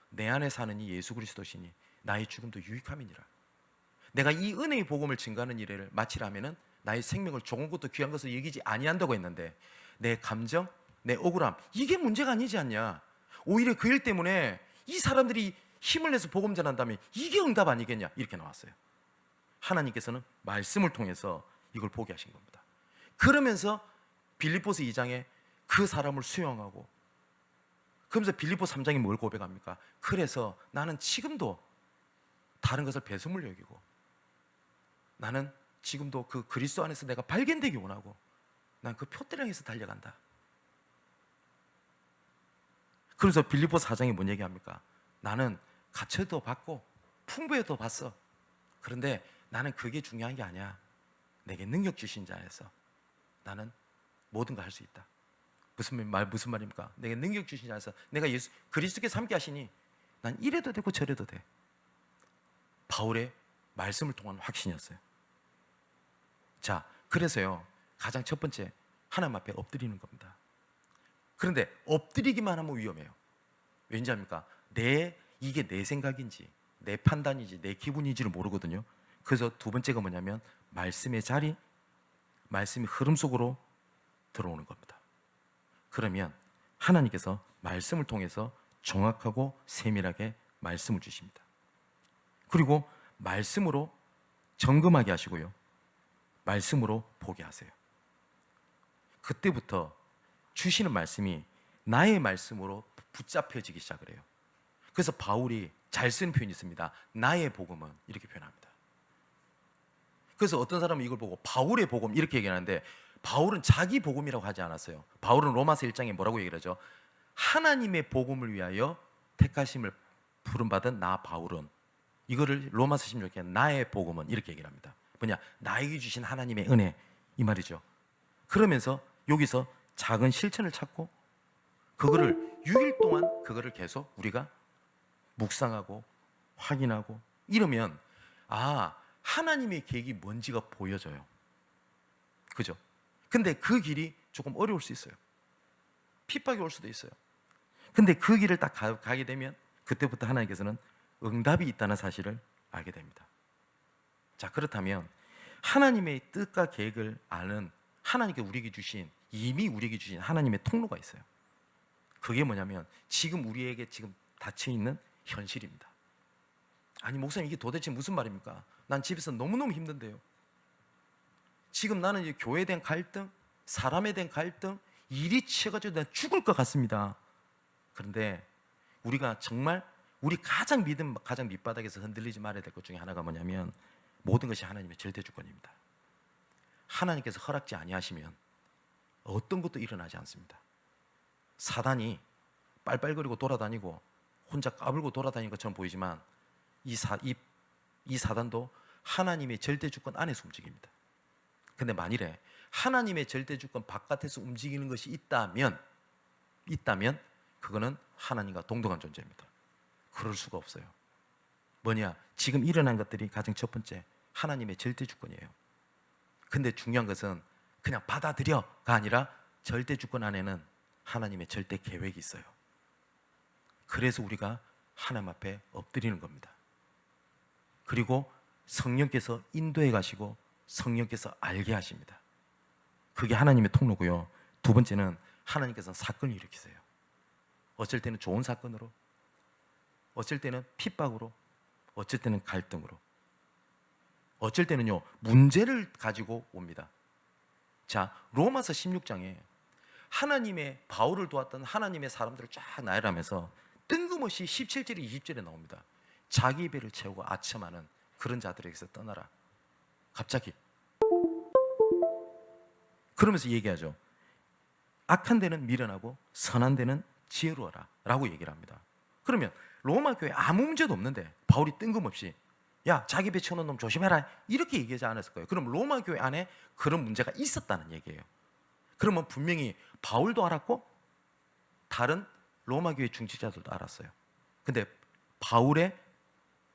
내 안에 사는 이 예수 그리스도시니 나의 죽음도 유익함이니라. 내가 이 은혜의 복음을 증거하는 일을 마치라면은 나의 생명을 좋은 것도 귀한 것을 여기지 아니한다고 했는데 내 감정, 내 억울함, 이게 문제가 아니지 않냐. 오히려 그 일 때문에 이 사람들이 힘을 내서 복음 전한다면 이게 응답 아니겠냐, 이렇게 나왔어요. 하나님께서는 말씀을 통해서 이걸 보게 하신 겁니다. 그러면서 빌립보서 2장에 그 사람을 수용하고, 그러면서 빌립보 3장에 뭘 고백합니까? 그래서 나는 지금도 다른 것을 배설물로 여기고, 나는 지금도 그 그리스도 안에서 내가 발견되기 원하고, 난 그 표대를 향해서 달려간다. 그래서 빌립보 4장에 뭔 얘기합니까? 나는 갇혀도 받고 풍부해도 봤어. 그런데 나는 그게 중요한 게 아니야. 내게 능력 주신 자에서 나는 모든 걸 할 수 있다. 무슨 말입니까? 내게 능력 주신 자에서 내가 예수 그리스도께서 함께 하시니 난 이래도 되고 저래도 돼. 바울의 말씀을 통한 확신이었어요. 자, 그래서요, 가장 첫 번째, 하나님 앞에 엎드리는 겁니다. 그런데 엎드리기만 하면 위험해요. 왠지 압니까? 이게 내 생각인지 내 판단인지 내 기분인지를 모르거든요. 그래서 두 번째가 뭐냐면 말씀의 자리, 말씀의 흐름 속으로 들어오는 겁니다. 그러면 하나님께서 말씀을 통해서 정확하고 세밀하게 말씀을 주십니다. 그리고 말씀으로 점검하게 하시고요, 말씀으로 보게 하세요. 그때부터 주시는 말씀이 나의 말씀으로 붙잡혀지기 시작을 해요. 그래서 바울이 잘 쓰는 표현이 있습니다. 나의 복음은, 이렇게 표현합니다. 그래서 어떤 사람은 이걸 보고 바울의 복음 이렇게 얘기하는데, 바울은 자기 복음이라고 하지 않았어요. 바울은 로마서 1장에 뭐라고 얘기를 하죠? 하나님의 복음을 위하여 택하심을 부름받은 나 바울은, 이거를 로마서 16장에 나의 복음은 이렇게 얘기를 합니다. 뭐냐? 나에게 주신 하나님의 은혜, 이 말이죠. 그러면서 여기서 작은 실천을 찾고 그거를 6일 동안 그거를 계속 우리가 묵상하고 확인하고 이러면, 아, 하나님의 계획이 뭔지가 보여져요. 그죠? 근데 그 길이 조금 어려울 수 있어요. 핍박이 올 수도 있어요. 근데 그 길을 딱 가게 되면 그때부터 하나님께서는 응답이 있다는 사실을 알게 됩니다. 자, 그렇다면 하나님의 뜻과 계획을 아는, 하나님께 우리에게 주신, 이미 우리에게 주신 하나님의 통로가 있어요. 그게 뭐냐면 지금 우리에게 지금 닫혀 있는 현실입니다. 아니 목사님, 이게 도대체 무슨 말입니까? 난 집에서 너무너무 힘든데요. 지금 나는 이제 교회에 대한 갈등, 사람에 대한 갈등, 일이 치여가지고 난 죽을 것 같습니다. 그런데 우리가 정말 우리 가장 밑바닥에서 흔들리지 말아야 될 것 중에 하나가 뭐냐면 모든 것이 하나님의 절대 주권입니다. 하나님께서 허락지 아니하시면 어떤 것도 일어나지 않습니다. 사단이 빨빨거리고 돌아다니고 혼자 까불고 돌아다니는 것처럼 보이지만 이 사단도 하나님의 절대 주권 안에서 움직입니다. 근데 만일에 하나님의 절대 주권 바깥에서 움직이는 것이 있다면 그거는 하나님과 동등한 존재입니다. 그럴 수가 없어요. 뭐냐? 지금 일어난 것들이 가장 첫 번째 하나님의 절대 주권이에요. 근데 중요한 것은 그냥 받아들여가 아니라 절대 주권 안에는 하나님의 절대 계획이 있어요. 그래서 우리가 하나님 앞에 엎드리는 겁니다. 그리고 성령께서 인도해 가시고 성령께서 알게 하십니다. 그게 하나님의 통로고요. 두 번째는 하나님께서 사건을 일으키세요. 어쩔 때는 좋은 사건으로, 어쩔 때는 핍박으로, 어쩔 때는 갈등으로, 어쩔 때는요 문제를 가지고 옵니다. 자, 로마서 16장에 하나님의 바울을 도왔던 하나님의 사람들을 쫙 나열하면서 뜬금없이 17절에 20절에 나옵니다. 자기 배를 채우고 아첨하는 그런 자들에게서 떠나라. 갑자기 그러면서 얘기하죠. 악한 데는 미련하고 선한 데는 지혜로워라 라고 얘기를 합니다. 그러면 로마 교회 아무 문제도 없는데 바울이 뜬금없이 야, 자기 배 채우는 놈 조심해라 이렇게 얘기하지 않았을 거예요. 그럼 로마 교회 안에 그런 문제가 있었다는 얘기예요. 그러면 분명히 바울도 알았고 다른 로마 교회 중직자들도 알았어요. 근데 바울의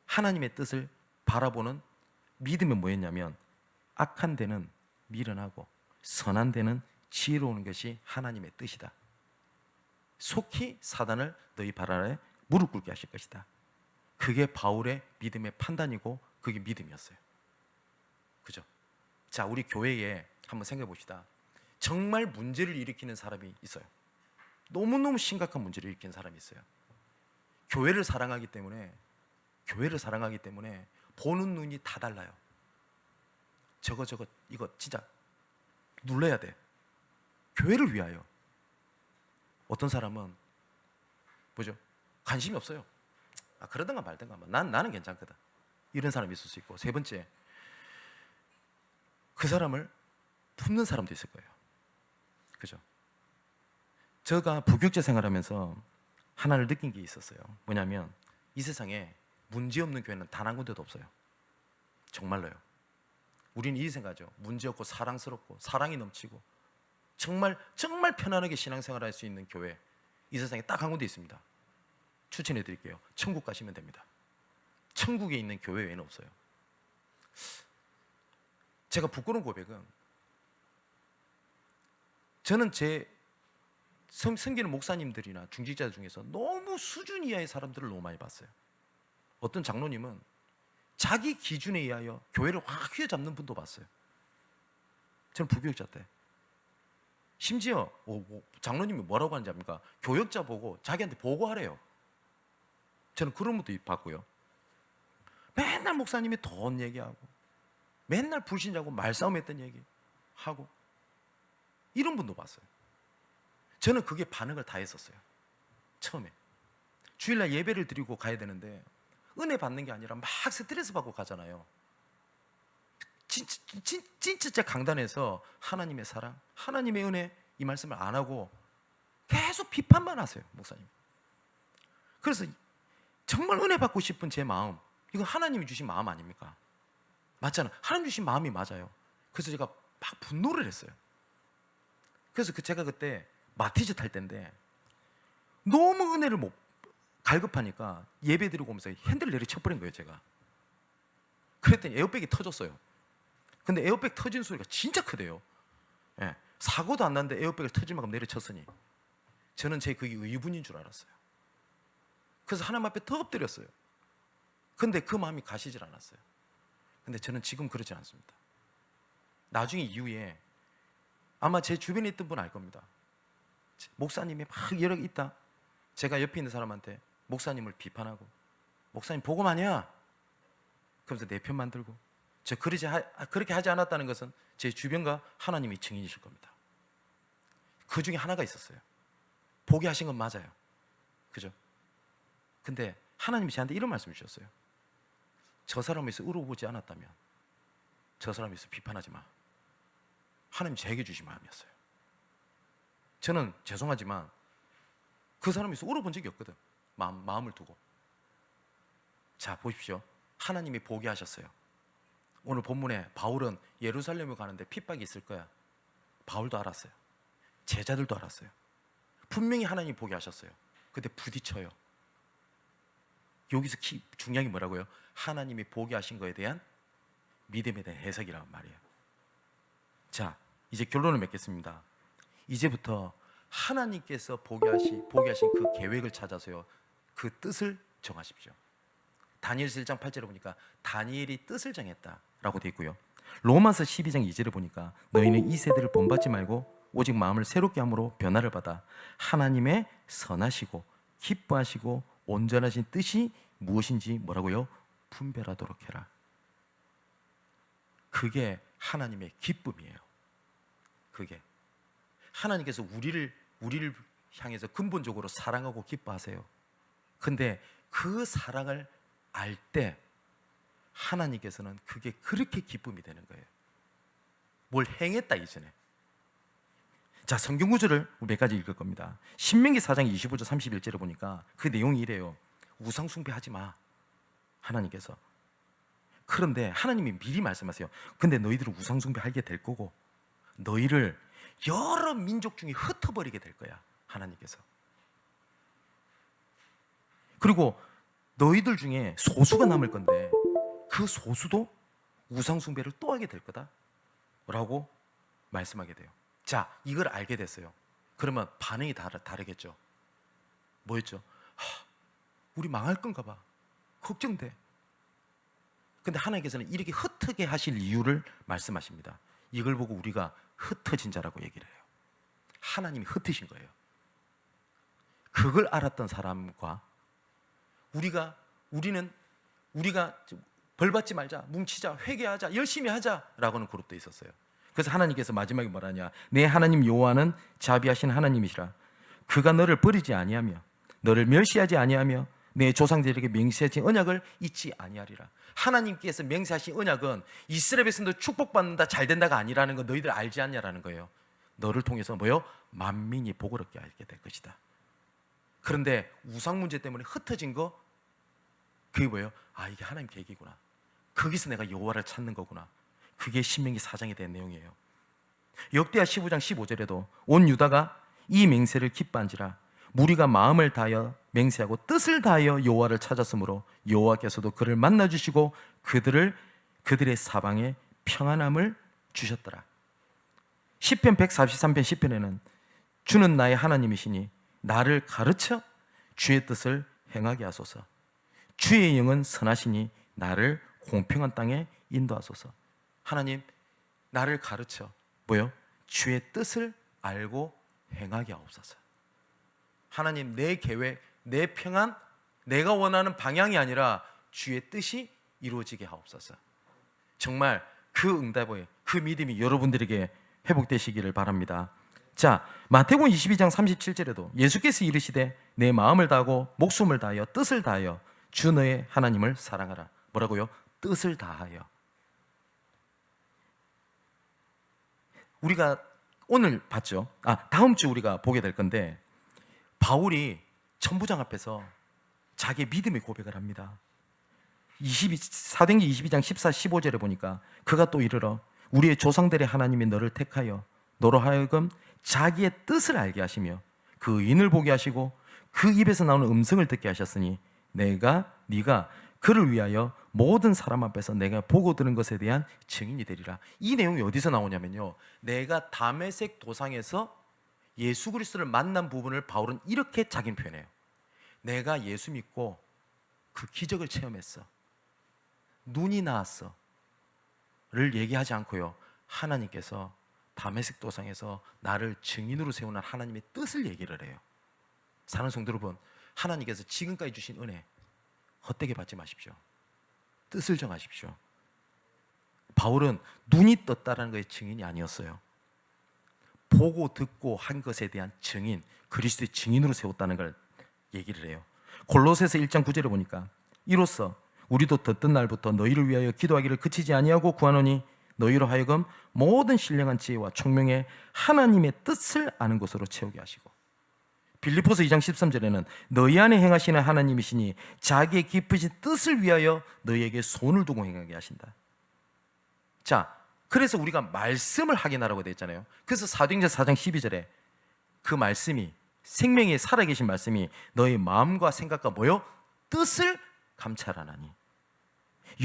하나님의 뜻을 바라보는 믿음이 뭐였냐면 악한 데는 미련하고 선한 데는 지혜로우는 것이 하나님의 뜻이다. 속히 사단을 너희 발 아래 무릎 꿇게 하실 것이다. 그게 바울의 믿음의 판단이고 그게 믿음이었어요. 그죠? 자, 우리 교회에 한번 생각해 봅시다. 정말 문제를 일으키는 사람이 있어요. 너무너무 심각한 문제를 일으키는 사람이 있어요. 교회를 사랑하기 때문에 보는 눈이 다 달라요. 저거 이거 진짜 눌러야 돼. 교회를 위하여. 어떤 사람은 뭐죠? 관심이 없어요. 그러든가 말든가 나는 괜찮거든. 이런 사람이 있을 수 있고, 세 번째, 그 사람을 품는 사람도 있을 거예요. 그죠? 제가 부교육자 생활하면서 하나를 느낀 게 있었어요. 뭐냐면 이 세상에 문제 없는 교회는 단 한 군데도 없어요. 정말로요. 우리는 이 생각하죠. 문제 없고 사랑스럽고 사랑이 넘치고 정말 편안하게 신앙생활할 수 있는 교회, 이 세상에 딱 한 군데 있습니다. 추천해 드릴게요. 천국 가시면 됩니다. 천국에 있는 교회 외에는 없어요. 제가 부끄러운 고백은, 저는 제 섬기는 목사님들이나 중직자 중에서 너무 수준 이하의 사람들을 너무 많이 봤어요. 어떤 장로님은 자기 기준에 의하여 교회를 확 휘어잡는 분도 봤어요. 저는 부교육자 때. 심지어 장로님이 뭐라고 하는지 압니까? 교역자 보고 자기한테 보고하래요. 저는 그런 분도 봤고요. 맨날 목사님이 돈 얘기하고 맨날 불신자고 말싸움했던 얘기하고 이런 분도 봤어요. 저는 그게 반응을 다 했었어요. 처음에 주일날 예배를 드리고 가야 되는데 은혜 받는 게 아니라 막 스트레스 받고 가잖아요. 진짜 강단에서 하나님의 사랑, 하나님의 은혜 이 말씀을 안 하고 계속 비판만 하세요, 목사님. 그래서 정말 은혜 받고 싶은 제 마음, 이거 하나님이 주신 마음 아닙니까? 맞잖아. 하나님 주신 마음이 맞아요. 그래서 제가 막 분노를 했어요. 그래서 제가 그때 마티즈 탈 때인데 너무 은혜를 못 갈급하니까 예배 드리고 오면서 핸들을 내리쳐버린 거예요, 제가. 그랬더니 에어백이 터졌어요. 근데 에어백 터진 소리가 진짜 크대요. 예, 사고도 안 났는데 에어백을 터질 만큼 내리쳤으니 저는 그게 의분인 줄 알았어요. 그래서 하나님 앞에 더 엎드렸어요. 근데 그 마음이 가시질 않았어요. 근데 저는 지금 그러지 않습니다. 나중에 이후에 아마 제 주변에 있던 분 알 겁니다. 목사님이 막 여러 개 있다. 제가 옆에 있는 사람한테 목사님을 비판하고, 목사님 복음 아니야? 그러면서 내 편 만들고, 저 그렇게 하지 않았다는 것은 제 주변과 하나님이 증인이실 겁니다. 그 중에 하나가 있었어요. 보게 하신 건 맞아요. 그죠? 근데 하나님이 저한테 이런 말씀을 주셨어요. 저 사람에 있어 울어보지 않았다면 저 사람에 있어 비판하지 마. 하나님이 저에게 주신 마음이었어요. 저는 죄송하지만 그 사람에 있어 울어본 적이 없거든. 마음을 두고. 자, 보십시오. 하나님이 보게 하셨어요. 오늘 본문에 바울은 예루살렘에 가는데 핍박이 있을 거야. 바울도 알았어요. 제자들도 알았어요. 분명히 하나님이 보게 하셨어요. 근데 부딪혀요. 여기서 중요한 게 뭐라고요? 하나님이 보게 하신 거에 대한 믿음에 대한 해석이란 말이에요. 자, 이제 결론을 맺겠습니다. 이제부터 하나님께서 보게 하신 그 계획을 찾아서요, 그 뜻을 정하십시오. 다니엘서 1장 8절에 보니까 다니엘이 뜻을 정했다라고 되어 있고요. 로마서 12장 2절에 보니까 너희는 이 세대를 본받지 말고 오직 마음을 새롭게 함으로 변화를 받아 하나님의 선하시고 기뻐하시고 온전하신 뜻이 무엇인지 뭐라고요? 분별하도록 해라. 그게 하나님의 기쁨이에요. 그게 하나님께서 우리를 향해서 근본적으로 사랑하고 기뻐하세요. 근데 그 사랑을 알 때 하나님께서는 그게 그렇게 기쁨이 되는 거예요. 뭘 행했다 이전에. 자, 성경 구절을 몇 가지 읽을 겁니다. 신명기 4장 25절 31절에 보니까 그 내용이 이래요. 우상 숭배하지 마, 하나님께서. 그런데 하나님이 미리 말씀하세요. 근데 너희들은 우상 숭배하게 될 거고 너희를 여러 민족 중에 흩어버리게 될 거야, 하나님께서. 그리고 너희들 중에 소수가 남을 건데 그 소수도 우상 숭배를 또 하게 될 거다 라고 말씀하게 돼요. 자, 이걸 알게 됐어요. 그러면 반응이 다르겠죠. 뭐였죠? 우리 망할 건가 봐, 걱정돼. 근데 하나님께서는 이렇게 흩어게 하실 이유를 말씀하십니다. 이걸 보고 우리가 흩어진 자라고 얘기를 해요. 하나님이 흩으신 거예요. 그걸 알았던 사람과 우리가 벌받지 말자, 뭉치자, 회개하자, 열심히 하자라고는 그룹도 있었어요. 그래서 하나님께서 마지막에 뭐라냐? 내 하나님 여호와는 자비하신 하나님이시라. 그가 너를 버리지 아니하며 너를 멸시하지 아니하며 내 조상들에게 맹세하신 언약을 잊지 아니하리라. 하나님께서 맹세하신 언약은 이스라엘 백성들 축복받는다, 잘 된다가 아니라는 거 너희들 알지 않냐라는 거예요. 너를 통해서 뭐요? 만민이 복을 얻게 알게 될 것이다. 그런데 우상 문제 때문에 흩어진 거, 그게 뭐예요? 아, 이게 하나님 계획이구나. 거기서 내가 여호와를 찾는 거구나. 그게 신명기 4장에 대한 내용이에요. 역대하 15장 15절에도 온 유다가 이 맹세를 기뻐한지라 무리가 마음을 다하여 맹세하고 뜻을 다하여 여호와를 찾았으므로 여호와께서도 그를 만나 주시고 그들의 사방에 평안함을 주셨더라. 시편 143편 시편에는 주는 나의 하나님이시니 나를 가르쳐 주의 뜻을 행하게 하소서. 주의 영은 선하시니 나를 공평한 땅에 인도하소서. 하나님, 나를 가르쳐 뭐요? 주의 뜻을 알고 행하게 하옵소서. 하나님, 내 계획, 내 평안, 내가 원하는 방향이 아니라 주의 뜻이 이루어지게 하옵소서. 정말 그 응답의 그 믿음이 여러분들에게 회복되시기를 바랍니다. 자, 마태복음 22장 37절에도 예수께서 이르시되 내 마음을 다하고 목숨을 다하여 뜻을 다하여 주 너의 하나님을 사랑하라. 뭐라고요? 뜻을 다하여. 우리가 오늘 봤죠? 다음 주 우리가 보게 될 건데, 바울이 천부장 앞에서 자기의 믿음의 고백을 합니다. 사도행전 22장 14, 15절에 보니까 그가 또 이르러 우리의 조상들의 하나님이 너를 택하여 너로 하여금 자기의 뜻을 알게 하시며 그 의인을 보게 하시고 그 입에서 나오는 음성을 듣게 하셨으니 네가 그를 위하여 모든 사람 앞에서 내가 보고 들은 것에 대한 증인이 되리라. 이 내용이 어디서 나오냐면요, 내가 다메섹 도상에서 예수 그리스도를 만난 부분을 바울은 이렇게 자기는 표현해요. 내가 예수 믿고 그 기적을 체험했어, 눈이 나았어 를 얘기하지 않고요, 하나님께서 다메섹 도상에서 나를 증인으로 세우는 하나님의 뜻을 얘기를 해요. 사랑하는 성도 여러분, 하나님께서 지금까지 주신 은혜 헛되게 받지 마십시오. 뜻을 정하십시오. 바울은 눈이 떴다라는 것의 증인이 아니었어요. 보고 듣고 한 것에 대한 증인, 그리스도의 증인으로 세웠다는 걸 얘기를 해요. 골로새서 1장 9절에 보니까 이로써 우리도 듣던 날부터 너희를 위하여 기도하기를 그치지 아니하고 구하노니 너희로 하여금 모든 신령한 지혜와 총명의 하나님의 뜻을 아는 것으로 채우게 하시고, 빌립보서 2장 13절에는 너희 안에 행하시는 하나님이시니 자기의 깊으신 뜻을 위하여 너희에게 손을 두고 행하게 하신다. 자, 그래서 우리가 말씀을 확인하라고 되어 있잖아요. 그래서 사도행전 4장 12절에 그 말씀이, 생명에 살아계신 말씀이 너희 마음과 생각과 뭐요? 뜻을 감찰하나니.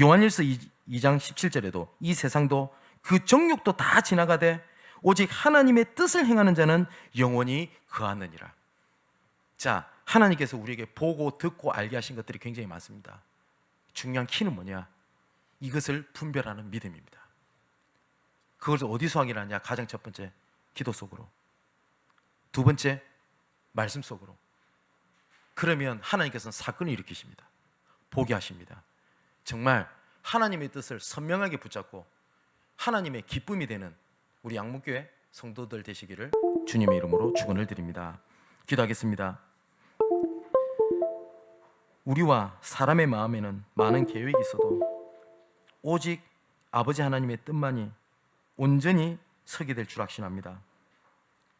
요한일서 2장 17절에도 이 세상도 그 정욕도 다 지나가되 오직 하나님의 뜻을 행하는 자는 영원히 거하느니라. 자, 하나님께서 우리에게 보고 듣고 알게 하신 것들이 굉장히 많습니다. 중요한 키는 뭐냐? 이것을 분별하는 믿음입니다. 그것을 어디서 확인하냐? 가장 첫 번째, 기도 속으로. 두 번째, 말씀 속으로. 그러면 하나님께서는 사건을 일으키십니다. 보게 하십니다. 정말 하나님의 뜻을 선명하게 붙잡고 하나님의 기쁨이 되는 우리 양문교회 성도들 되시기를 주님의 이름으로 축원을 드립니다. 기도하겠습니다. 우리와 사람의 마음에는 많은 계획이 있어도 오직 아버지 하나님의 뜻만이 온전히 서게 될 줄 확신합니다.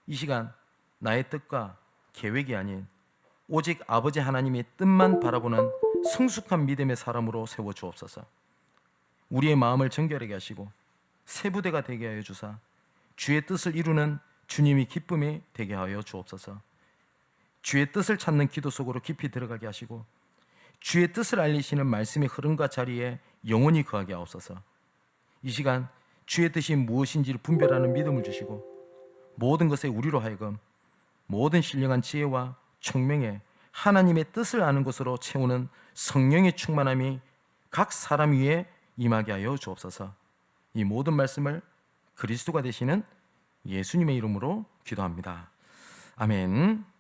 이 시간 나의 뜻과 계획이 아닌 오직 아버지 하나님의 뜻만 바라보는 성숙한 믿음의 사람으로 세워 주옵소서. 우리의 마음을 정결하게 하시고 새 부대가 되게 하여 주사 주의 뜻을 이루는 주님이 기쁨이 되게 하여 주옵소서. 주의 뜻을 찾는 기도 속으로 깊이 들어가게 하시고 주의 뜻을 알리시는 말씀의 흐름과 자리에 영원히 거하게 하옵소서. 이 시간 주의 뜻이 무엇인지를 분별하는 믿음을 주시고 모든 것에 우리로 하여금 모든 신령한 지혜와 총명에 하나님의 뜻을 아는 것으로 채우는 성령의 충만함이 각 사람 위에 임하게 하여 주옵소서. 이 모든 말씀을 그리스도가 되시는 예수님의 이름으로 기도합니다. 아멘.